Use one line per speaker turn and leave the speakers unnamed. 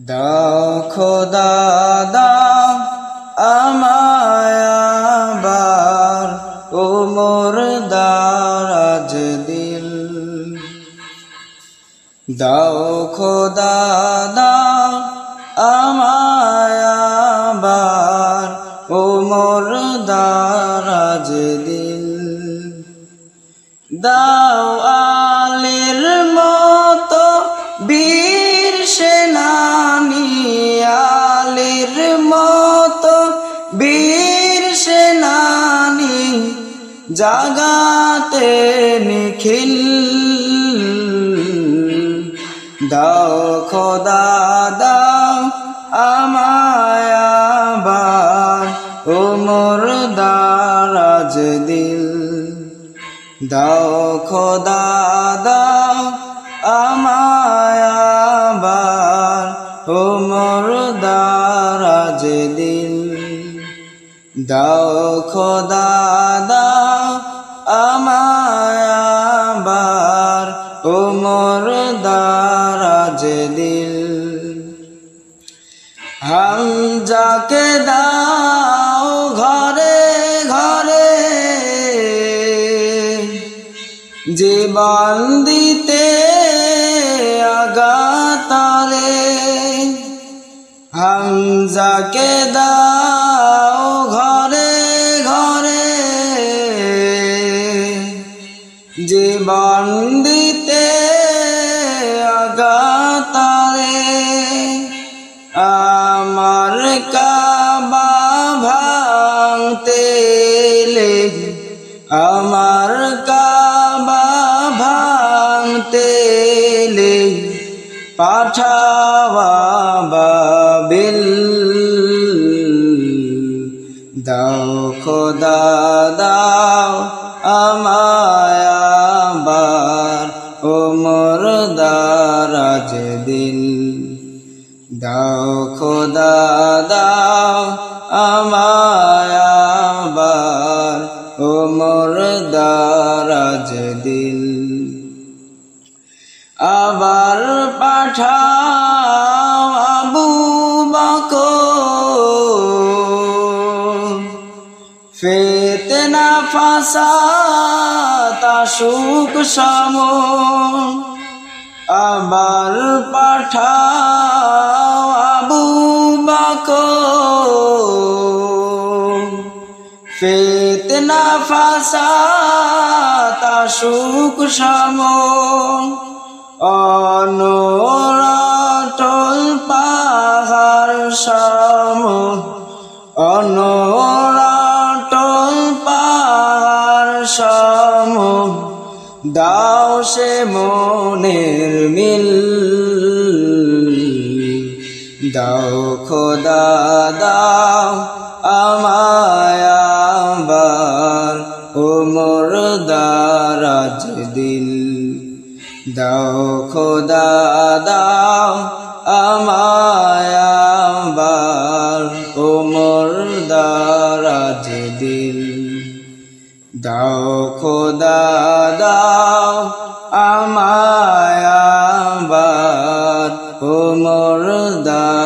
দাও খোদা দাও আমায় আবার ও মোর দারাজ দিল। দাও খোদা দাও আমায় আবার ও মোর দারাজ দিল। দাও আলীর মতো বীর সেনানী, আলীর মতো বীর সেনানী জাগাতে নিখিল। দাও খোদা দাও আমায় আবার ও মোর দারাজ দিল। দাও খোদা দাও আমায় আবার ও মোর দারাজ দিল। দাও খোদা দাও আমায় আবার ও মোর দারাজ দিল। হামজাকে দাও ঘরে ঘরে জীবন দিতে আগাতারে। হামজাকে দাও ঘরে ঘরে জীবন দিতে আগাতারে। আমার কাবা ভাঙতে লেগে, আমার কাবা ভাঙতে লেগে পাঠাওয়া বাবিল। দাও খোদা দাও আমায় আবার ও মোর দারাজ দিল। দাও খোদা দাও আমায় আবার ও মোর দারাজ দিল। আবার পাঠাও আবু বকর, ফিতনা ফাসাদ আশুক সমন। আবার পাঠাও আবু বকর, ফিতনা ফাসাদ আশুক সমন। অনরাটল পাহাড় সম, অনরাটল পাহাড় সম দাও সে মনের মিল। দাও খোদা দাও আমায় আবার ও মোর দারাজ দিল। দাও খোদা দাও আমায় আবার ও মোর দারাজ দিল। দাও খোদা দাও আমায় আবার ও মোর দারাজ